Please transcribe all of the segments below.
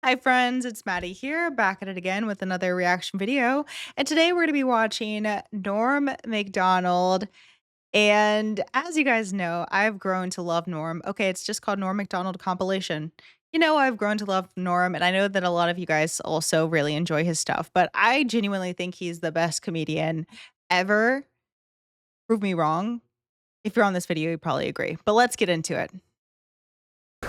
Hi friends, it's Maddie here, back at it again with another reaction video. And today we're going to be watching Norm Macdonald. And as you guys know, I've grown to love Norm. Okay, it's just called Norm Macdonald Compilation. I've grown to love Norm, and I know that a lot of you guys also really enjoy his stuff, but I genuinely think he's the best comedian ever. Prove me wrong. If you're on this video, you probably agree. But let's get into it.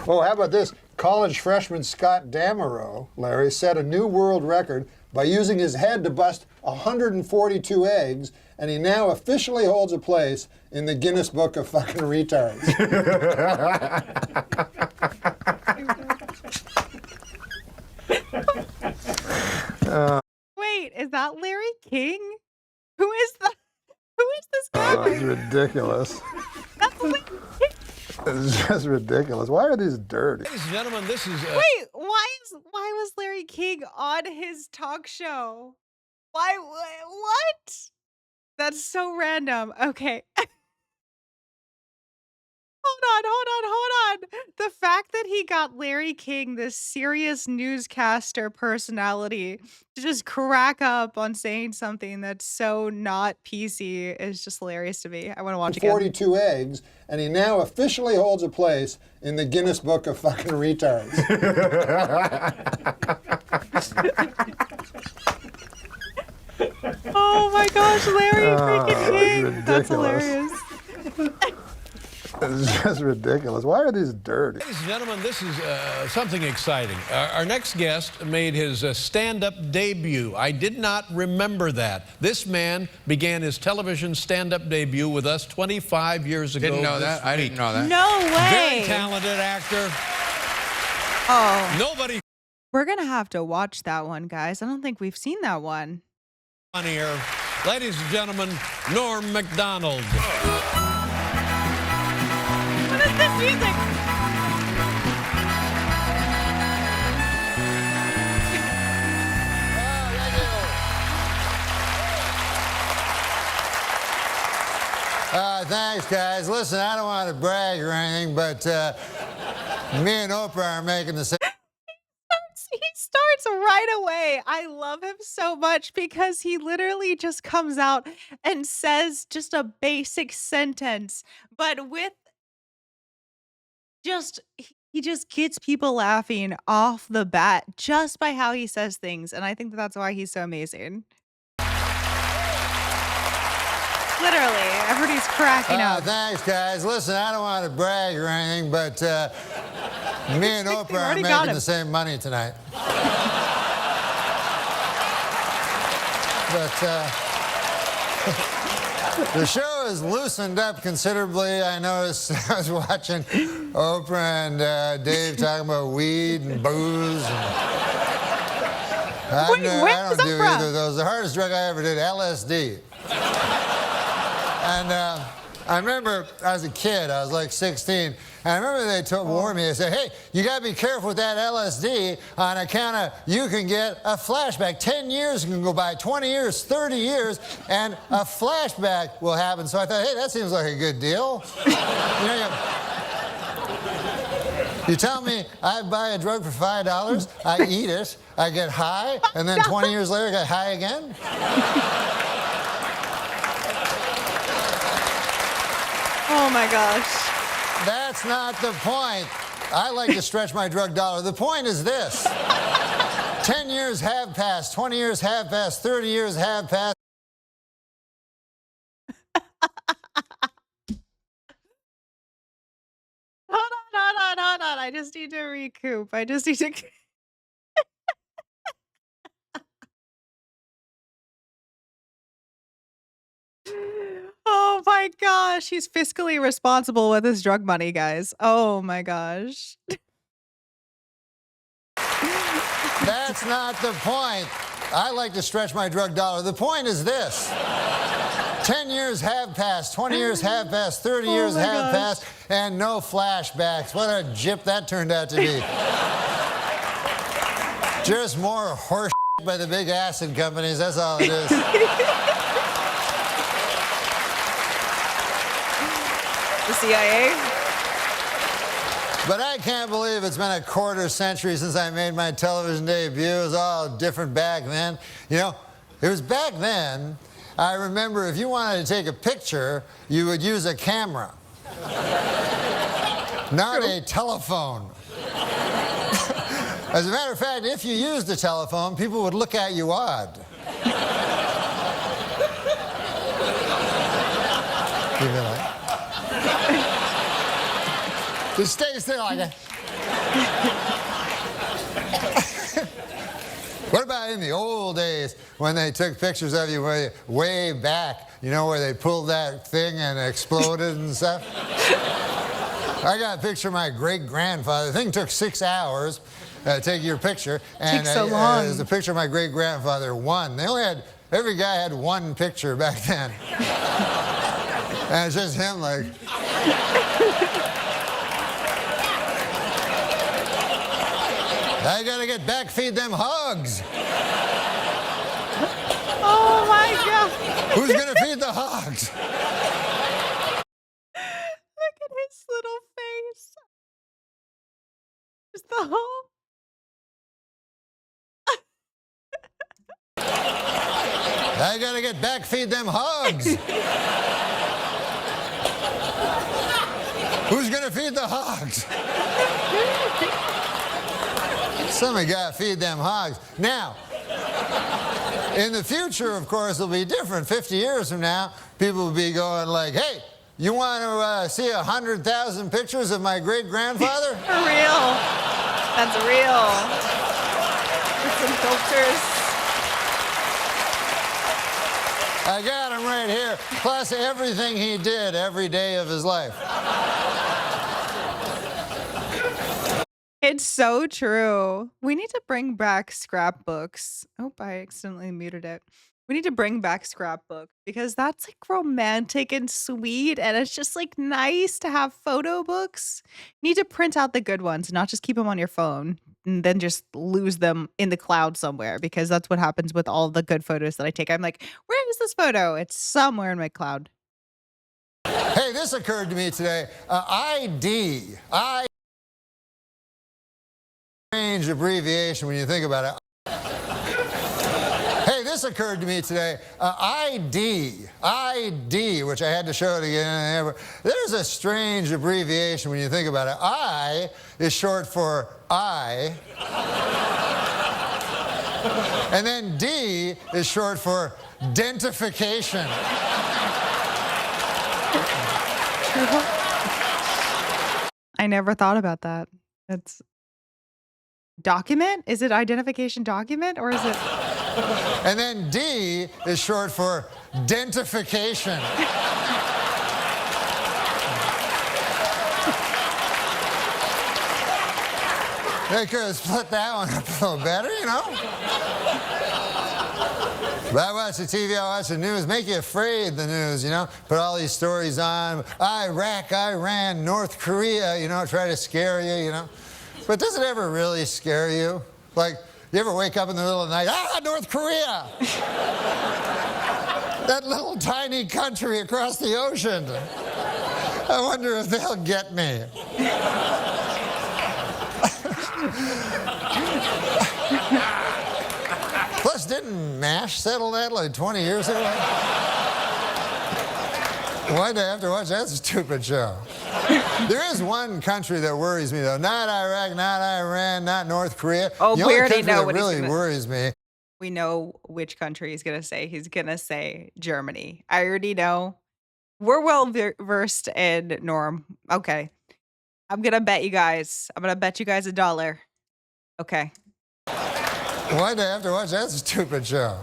Oh, how about this? College freshman Scott Damerow, Larry, set a new world record by using his head to bust 142 eggs, and he now officially holds a place in the Guinness Book of fucking retards. Wait, is that Larry King? Who is that? Who is this guy? Oh, it's ridiculous. That's Larry King. It's just ridiculous. Why are these dirty? Ladies and gentlemen, this is... Wait, why was Larry King on his talk show? Why? What? That's so random. Okay. Hold on. The fact that he got Larry King, this serious newscaster personality, to just crack up on saying something that's so not PC is just hilarious to me. I want to watch again. 42 eggs, and he now officially holds a place in the Guinness Book of fucking retards. Oh my gosh, Larry freaking King. That's hilarious. It's just ridiculous. Why are these dirty? Ladies and gentlemen, this is something exciting. Our next guest made his stand-up debut. I did not remember that. This man began his television stand-up debut with us 25 years ago. Didn't know that. I didn't know that. No way. Very talented actor. Oh. Nobody We're going to have to watch that one, guys. I don't think we've seen that one. on here. Ladies and gentlemen, Norm Macdonald. What is this music? Thanks, guys. Listen, I don't want to brag or anything, but me and Oprah are making the same. He starts right away. I love him so much because he literally just comes out and says just a basic sentence, but with he just gets people laughing off the bat just by how he says things, and I think that's why he's so amazing. Literally, everybody's cracking up. Thanks, guys. Listen, I don't want to brag or anything, but me and Oprah are making the same money tonight. But the show has loosened up considerably. I noticed I was watching Oprah and Dave talking about weed and booze. I don't do either of those. The hardest drug I ever did, LSD. And I remember as a kid, I was like 16, and I remember they warned me, they said, hey, you gotta be careful with that LSD on account of you can get a flashback. 10 years can go by, 20 years, 30 years, and a flashback will happen. So I thought, hey, that seems like a good deal. You tell me I buy a drug for $5, I eat it, I get high, and then 20 years later I get high again? Oh my gosh. That's not the point. I like to stretch my drug dollar. The point is this. 10 years have passed, 20 years have passed, 30 years have passed. Hold on. I just need to recoup. I just need to... Oh my gosh, he's fiscally responsible with his drug money, guys. Oh my gosh. That's not the point. I like to stretch my drug dollar. The point is this. 10 years have passed, 20 years have passed, 30 years have passed, and no flashbacks. What a jip that turned out to be. Just more horse by the big acid companies, that's all it is. The CIA? But I can't believe it's been a quarter century since I made my television debut. It was all different back then. You know, it was back then, I remember if you wanted to take a picture, you would use a camera, not a telephone. As a matter of fact, if you used a telephone, people would look at you odd. Keep it like. Just stay still like that. What about in the old days when they took pictures of you way back, you know, where they pulled that thing and exploded and stuff? I got a picture of my great-grandfather. The thing took 6 hours to take your picture. And takes so long. There's a picture of my great-grandfather, one. They only had, every guy had one picture back then. And it's just him like... I gotta get back, feed them hogs. Oh my God. Who's gonna feed the hogs? Look at his little face. Just the whole. I gotta get back, feed them hogs. Who's gonna feed the hogs? Somebody gotta feed them hogs. Now, in the future, of course, it'll be different. 50 years from now, people will be going like, hey, you want to see 100,000 pictures of my great-grandfather? For real. That's real. With some filters. I got him right here, plus everything he did every day of his life. It's so true. We need to bring back scrapbooks. Oh, I accidentally muted it. We need to bring back scrapbook because that's like romantic and sweet, and it's just like nice to have photo books. You need to print out the good ones, not just keep them on your phone and then just lose them in the cloud somewhere, because that's what happens with all the good photos that I take. I'm like, where is this photo? It's somewhere in my cloud. Hey, this occurred to me today. ID. Strange abbreviation when you think about it. Hey, this occurred to me today. ID, which I had to show it again. There's a strange abbreviation when you think about it. I is short for I. And then D is short for dentification. I never thought about that. That's document? Is it identification document or is it? And then D is short for dentification. They could have split that one up a little better, you know? But I watch the TV, I watch the news, make you afraid, the news, you know? Put all these stories on, Iraq, Iran, North Korea, you know, try to scare you, you know? But does it ever really scare you? Like, you ever wake up in the middle of the night, North Korea! That little tiny country across the ocean. I wonder if they'll get me. Plus, didn't MASH settle that like 20 years ago? Why'd I have to watch that stupid show? There is one country that worries me, though. Not Iraq, not Iran, not North Korea. Oh, the we only already country know that what really he's gonna... worries me. We know which country he's gonna say. He's gonna say Germany. I already know. We're well versed in Norm. Okay. I'm gonna bet you guys. I'm gonna bet you guys $1. Okay. Why'd I have to watch that stupid show?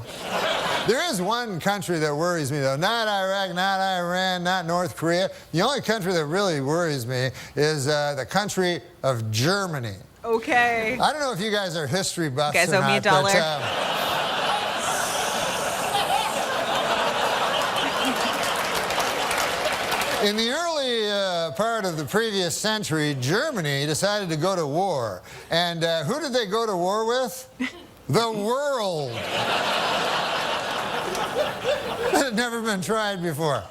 There is one country that worries me, though. Not Iraq, not Iran, not North Korea. The only country that really worries me is the country of Germany. Okay. I don't know if you guys are history buffs You guys or owe me not, $1. In the early part of the previous century, Germany decided to go to war. And who did they go to war with? The world. That had never been tried before.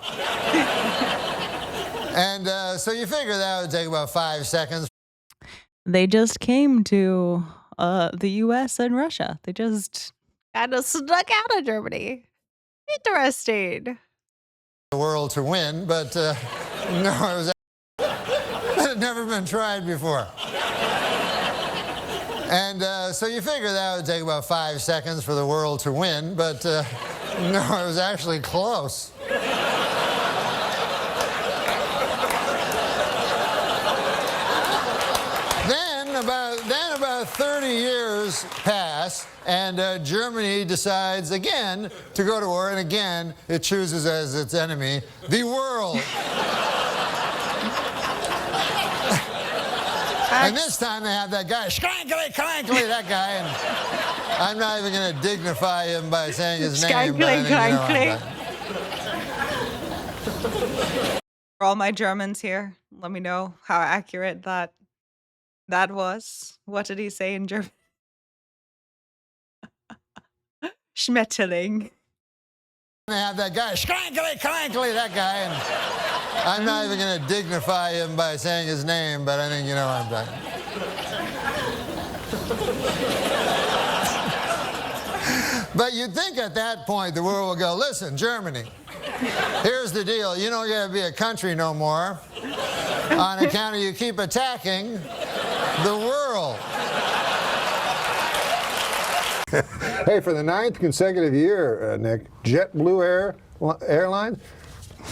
And so you figure that would take about 5 seconds. They just came to the US and Russia. They just kind of snuck out of Germany. Interesting. The world to win, but no, it had never been tried before. And so you figure that would take about 5 seconds for the world to win, but no, it was actually close. Then about 30 years pass, and Germany decides again to go to war, and again it chooses as its enemy the world. And this time they have that guy, Schrankly, Crankly, that guy, and I'm not even going to dignify him by saying his name. But I think, For all my Germans here, let me know how accurate that was. What did he say in German? Schmetterling. they have that guy, Schrankly, Crankly, that guy, and I'm not even going to dignify him by saying his name, but I think you know what I'm talking about. But you'd think at that point the world will go, listen, Germany, here's the deal. You don't get to be a country no more on account of you keep attacking the world. Hey, for the 9th consecutive year, Nick, JetBlue Airlines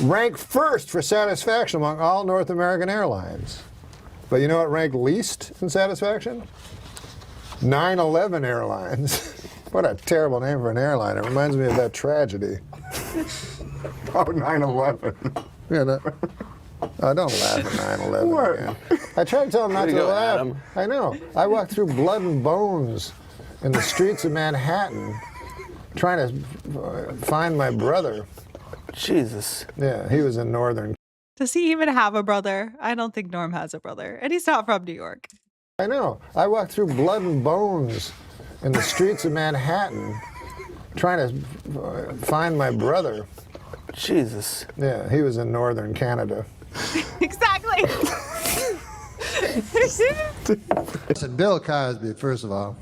ranked first for satisfaction among all North American airlines. But you know what ranked least in satisfaction? 9/11 Airlines. What a terrible name for an airline. It reminds me of that tragedy. Oh, 9/11. Yeah, don't laugh at 9/11 again. I tried to tell him not to laugh. Adam. I know. I walked through blood and bones in the streets of Manhattan trying to find my brother. Jesus. Yeah, he was in northern. Does he even have a brother? I don't think Norm has a brother. And he's not from New York. I know. I walked through blood and bones in the streets of Manhattan trying to find my brother. Jesus. Yeah, he was in northern Canada. Exactly. Listen, Bill Cosby, first of all,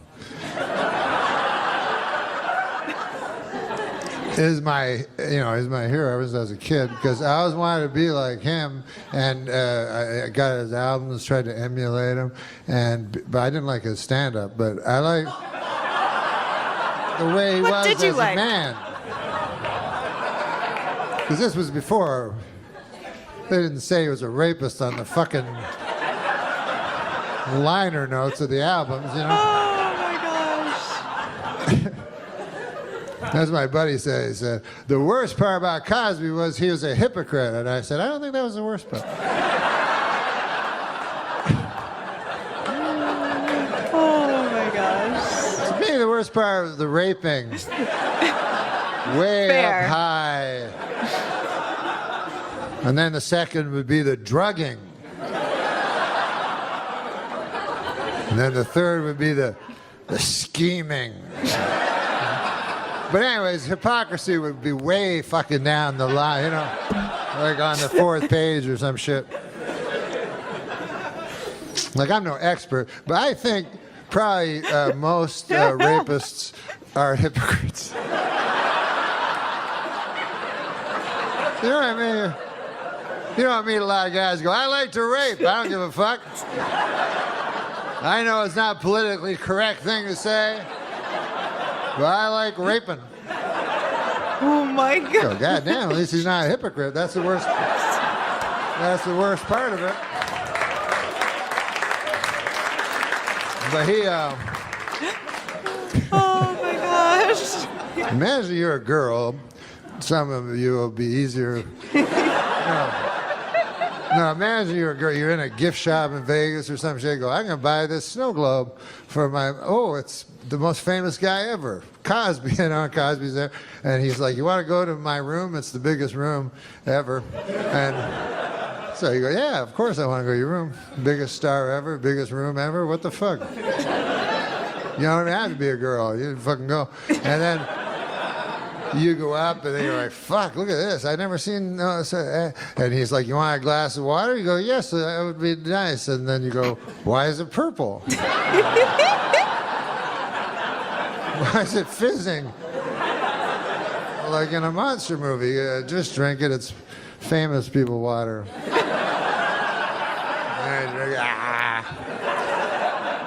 is my hero ever since I was a kid, because I always wanted to be like him, and I got his albums, tried to emulate him, but I didn't like his stand-up, but I like the way he was as a man. Because this was before they didn't say he was a rapist on the fucking liner notes of the albums, you know. Oh my gosh. As my buddy said, he said, the worst part about Cosby was he was a hypocrite. And I said, I don't think that was the worst part. Oh my gosh. To me, the worst part was the raping. Way Fair. up high. And then the second would be the drugging. And then the third would be the scheming. But anyways, hypocrisy would be way fucking down the line, you know, like on the 4th page or some shit. Like, I'm no expert, but I think probably most rapists are hypocrites. You know what I mean? You don't meet a lot of guys who go, I like to rape. I don't give a fuck. I know it's not a politically correct thing to say, but I like raping. Oh my god. So, goddamn, at least he's not a hypocrite. That's the worst. That's the worst part of it. But he, Oh my gosh. imagine you're a girl. Some of you will be easier. No, imagine you're a girl. You're in a gift shop in Vegas or some shit. You go, I'm going to buy this snow globe for my, it's the most famous guy ever, Cosby. You know, Cosby's there. And he's like, you want to go to my room? It's the biggest room ever. And so you go, yeah, of course I want to go to your room. Biggest star ever, biggest room ever. What the fuck? You don't have to be a girl. You fucking go. And then you go up and you're like, fuck, look at this. I've never seen, and he's like, you want a glass of water? You go, yes, that would be nice. And then you go, why is it purple? Why is it fizzing? Like in a monster movie, just drink it. It's famous people water. And drink,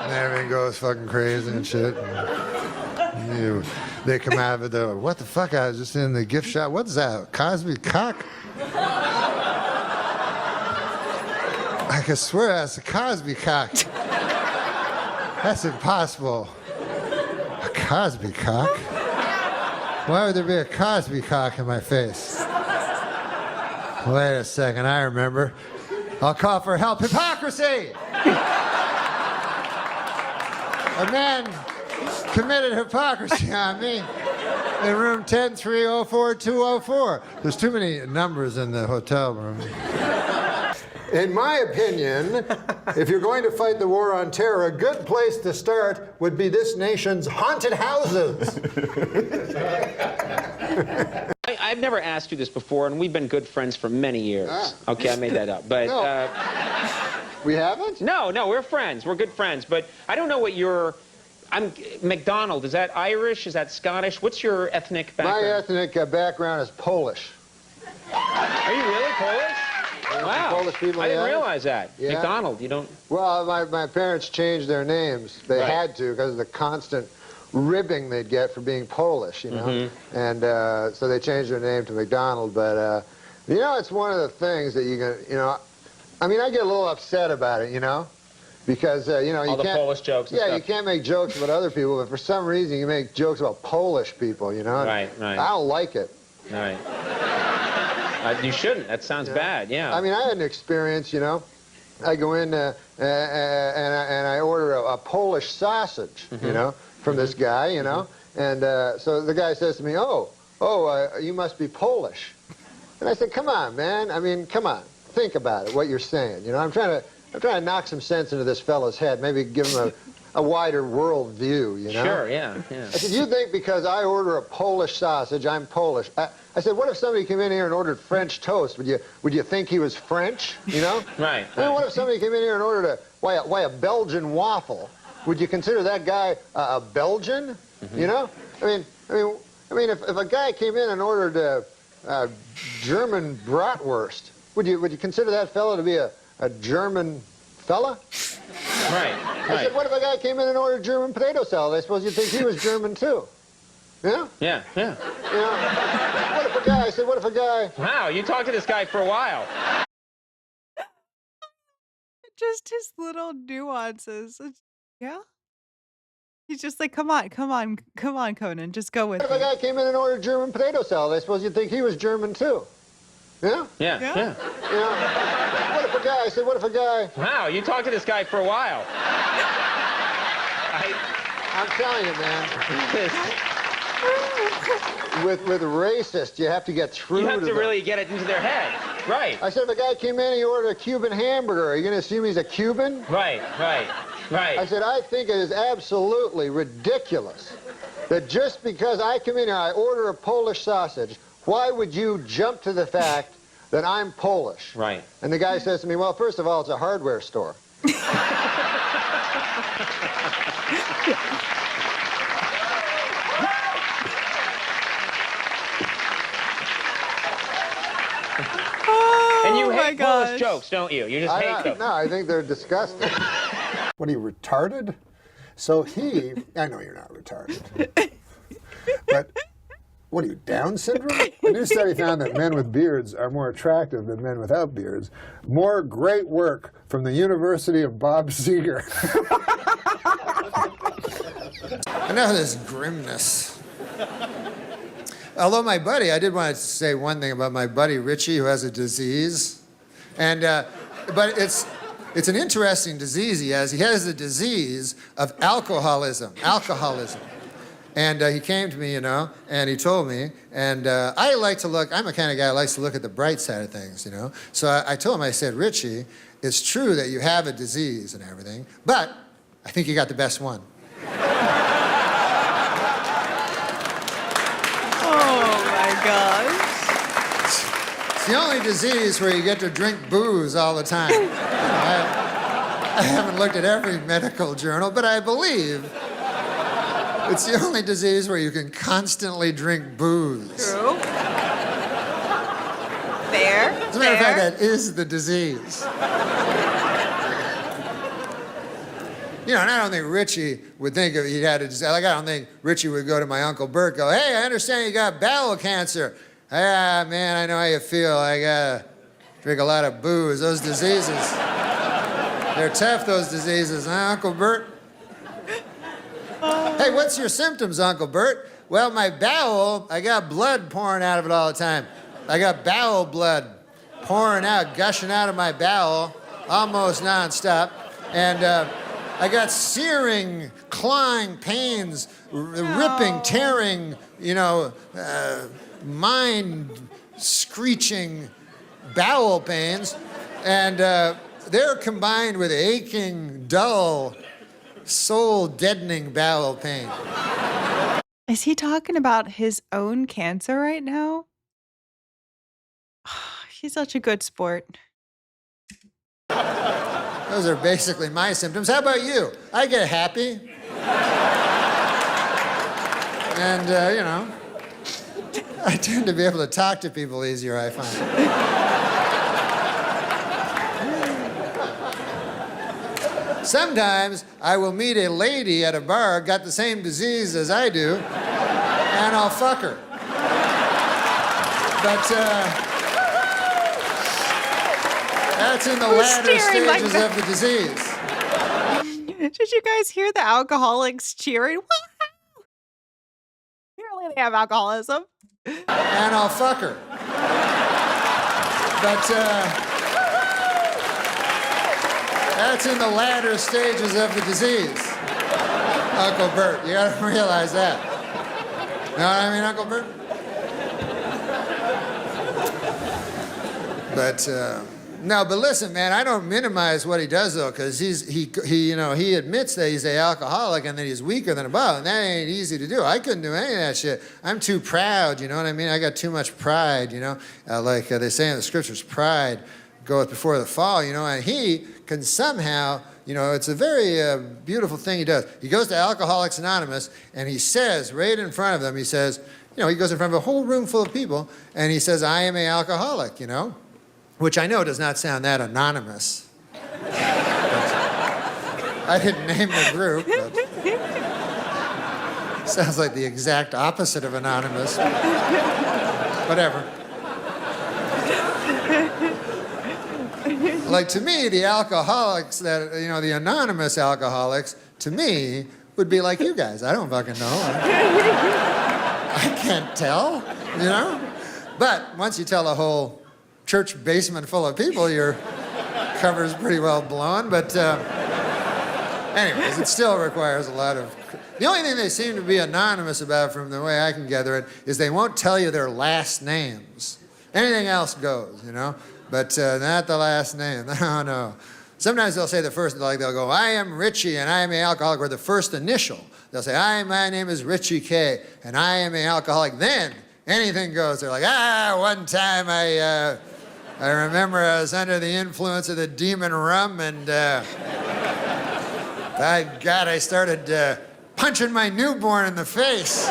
and everything goes fucking crazy and shit. And they come out of it, they're like, what the fuck? I was just in the gift shop. What's that? Cosby cock? I can swear that's a Cosby cock. That's impossible. A Cosby cock? Why would there be a Cosby cock in my face? Wait a second, I remember. I'll call for help. Hypocrisy! A man committed hypocrisy on me in room 10304-204. There's too many numbers in the hotel room. In my opinion, if you're going to fight the war on terror, a good place to start would be this nation's haunted houses. I've never asked you this before, and we've been good friends for many years. Okay, I made that up. But No. We haven't? no, we're friends. We're good friends. But I don't know what your... Macdonald, is that Irish? Is that Scottish? What's your ethnic background? My ethnic background is Polish. Are you really Polish? Wow. Polish people, I didn't yeah. realize that. Yeah. Macdonald, you don't... Well, my parents changed their names. They Right. had to because of the constant ribbing they'd get for being Polish, you know. Mm-hmm. And so they changed their name to Macdonald. But, you know, it's one of the things that you can, you know, I mean, I get a little upset about it, you know, because, you know, you All the can't... Polish jokes and Yeah, stuff. you can't make jokes about other people, but for some reason you make jokes about Polish people, you know. Right. I don't like it. All right. You shouldn't. That sounds bad, yeah. I mean, I had an experience, you know. I go in and I order a Polish sausage, you know, from this guy, you know. And so the guy says to me, you must be Polish. And I said, come on, man. I mean, come on. Think about it, what you're saying. You know, I'm trying to knock some sense into this fellow's head, maybe give him a wider world view, you know. Sure, yeah. I said, you think because I order a Polish sausage, I'm Polish. I said, what if somebody came in here and ordered French toast? Would you think he was French, you know? Right. I mean, what if somebody came in here and ordered a Belgian waffle? Would you consider that guy a Belgian? You know? I mean, if a guy came in and ordered a German bratwurst, would you consider that fellow to be a German fella? Right. I said, what if a guy came in and ordered German potato salad? I suppose you'd think he was German too. Yeah? Yeah. You know, what if a guy... Wow, you talked to this guy for a while. Just his little nuances. Yeah? He's just like, come on, Conan, just go with What if a it. guy came in and ordered German potato salad? I suppose you'd think he was German too. Yeah? Yeah. Yeah. You know, what if a guy... Wow, you talked to this guy for a while. I'm telling you, man. With racist, you have to get through You have to them. really get it into their head. Right. I said, if a guy came in and he ordered a Cuban hamburger, are you going to assume he's a Cuban? Right. I said, I think it is absolutely ridiculous that just because I come in here, I order a Polish sausage, why would you jump to the fact that I'm Polish? Right. And the guy says to me, well, first of all, it's a hardware store. And you Oh my hate Polish gosh. jokes, don't you? You just hate them. No, I think they're disgusting. What are you, retarded? So I know you're not retarded. But what are you, Down syndrome? A new study found that men with beards are more attractive than men without beards. More great work from the University of Bob Seger. Enough of this grimness. Although I did want to say one thing about my buddy Richie, who has a disease. And, but it's an interesting disease he has. He has the disease of alcoholism. And he came to me, you know, and he told me, and I'm the kind of guy who likes to look at the bright side of things, you know. So I told him, I said, Richie, it's true that you have a disease and everything, but I think you got the best one. Oh gosh. It's the only disease where you get to drink booze all the time. I haven't looked at every medical journal, but I believe it's the only disease where you can constantly drink booze. True. Fair. As a matter of fact, that is the disease. You know, and I don't think Richie would think if he had a disease. Like, I don't think Richie would go to my Uncle Bert, go, hey, I understand you got bowel cancer. Ah, man, I know how you feel. I gotta drink a lot of booze. Those diseases, they're tough, those diseases, huh, Uncle Bert? Hey, what's your symptoms, Uncle Bert? Well, my bowel, I got blood pouring out of it all the time. I got bowel blood pouring out, gushing out of my bowel, almost nonstop. And I got searing, clawing pains, ripping, tearing, you know, mind-screeching bowel pains. And they're combined with aching, dull, soul-deadening bowel pain. Is he talking about his own cancer right now? He's such a good sport. Those are basically my symptoms. How about you? I get happy. And, you know, I tend to be able to talk to people easier, I find. Sometimes I will meet a lady at a bar, got the same disease as I do, and I'll fuck her. But, that's in the latter stages of the disease. Did you guys hear the alcoholics cheering? Woo-hoo! Apparently they have alcoholism. And I'll fuck her. But that's in the latter stages of the disease. Uncle Bert, you gotta realize that. Know what I mean, Uncle Bert? But, no, but listen, man, I don't minimize what he does, though, because he admits that he's an alcoholic and that he's weaker than a bottle, and that ain't easy to do. I couldn't do any of that shit. I'm too proud, you know what I mean? I got too much pride, you know? Like they say in the scriptures, pride goeth before the fall, you know, and he can somehow, you know, it's a very beautiful thing he does. He goes to Alcoholics Anonymous, and he says, right in front of them, he says, you know, he goes in front of a whole room full of people, and he says, I am an alcoholic, you know? Which I know does not sound that anonymous. I didn't name the group, but sounds like the exact opposite of anonymous. Whatever. Like, to me, the alcoholics that, you know, the anonymous alcoholics, to me, would be like you guys. I don't fucking know. I can't tell, you know? But once you tell a whole church basement full of people, your cover's pretty well blown. But anyways, it still requires a lot of... The only thing they seem to be anonymous about, from the way I can gather it, is they won't tell you their last names. Anything else goes, you know? But not the last name. No, no. Sometimes they'll say the first, like they'll go, I am Richie and I am an alcoholic, or the first initial. They'll say, my name is Richie K and I am an alcoholic. Then anything goes. They're like, one time I remember I was under the influence of the demon rum, and by God, I started punching my newborn in the face.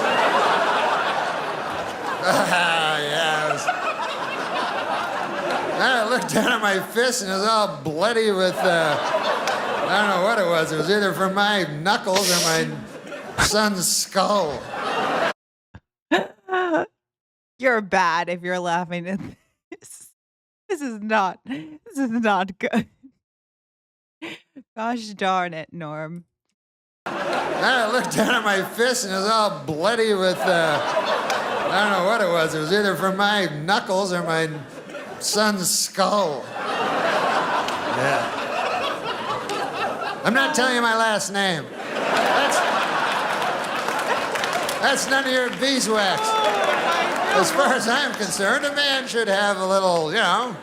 I looked down at my fist, and it was all bloody with, I don't know what it was. It was either from my knuckles or my son's skull. You're bad if you're laughing at this. This is not good. Gosh darn it, Norm. I looked down at my fist, and it was all bloody with, I don't know what it was. It was either from my knuckles or my son's skull. Yeah. I'm not telling you my last name. That's none of your beeswax. As far as I'm concerned, a man should have a little, you know.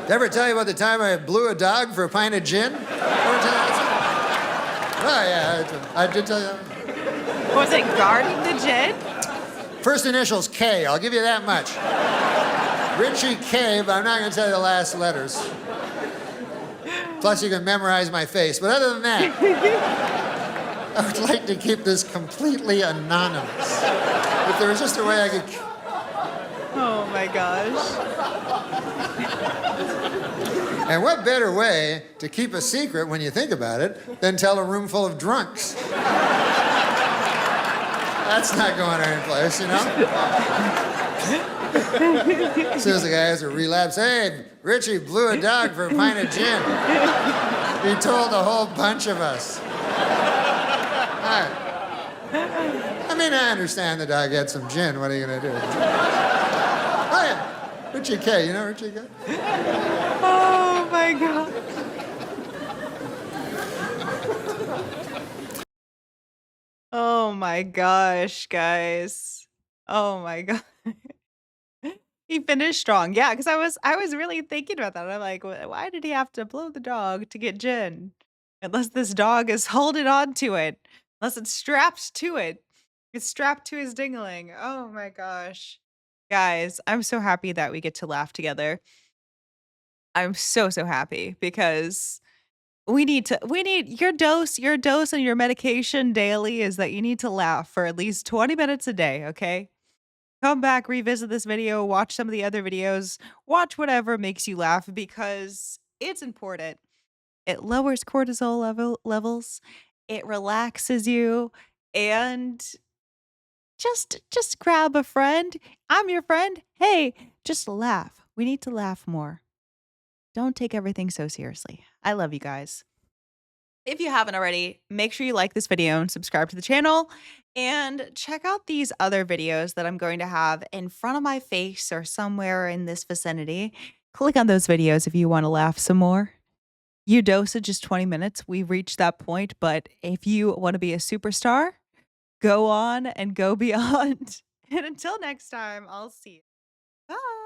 Did I ever tell you about the time I blew a dog for a pint of gin? Oh, yeah, I did tell you that. Was it guarding the gin? First initial's K, I'll give you that much. Richie K, but I'm not going to tell you the last letters. Plus, you can memorize my face. But other than that, I would like to keep this completely anonymous. If there was just a way I could... Oh my gosh. And what better way to keep a secret when you think about it than tell a room full of drunks? That's not going anyplace, you know? As soon as the guy has a relapse, hey, Richie blew a dog for a pint of gin. He told a whole bunch of us. I mean, I understand the dog had some gin. What are you going to do? Oh, yeah. Richie K. You know Richie K? Oh my god. Oh my gosh, guys. Oh my god. He finished strong. Yeah, because I was really thinking about that. I'm like, Why did he have to blow the dog to get gin? Unless this dog is holding on to it. Unless it's strapped to it. It's strapped to his dingling. Oh my gosh. Guys, I'm so happy that we get to laugh together. I'm so, so happy because we need your dose and your medication daily is that you need to laugh for at least 20 minutes a day, okay? Come back, revisit this video, watch some of the other videos, watch whatever makes you laugh because it's important. It lowers cortisol levels, it relaxes you, and just grab a friend. I'm your friend. Hey, just laugh. We need to laugh more. Don't take everything so seriously. I love you guys. If you haven't already, make sure you like this video and subscribe to the channel and check out these other videos that I'm going to have in front of my face or somewhere in this vicinity. Click on those videos if you want to laugh some more. You dosage is 20 minutes. We've reached that point, but if you want to be a superstar, go on and go beyond. And until next time, I'll see you. Bye.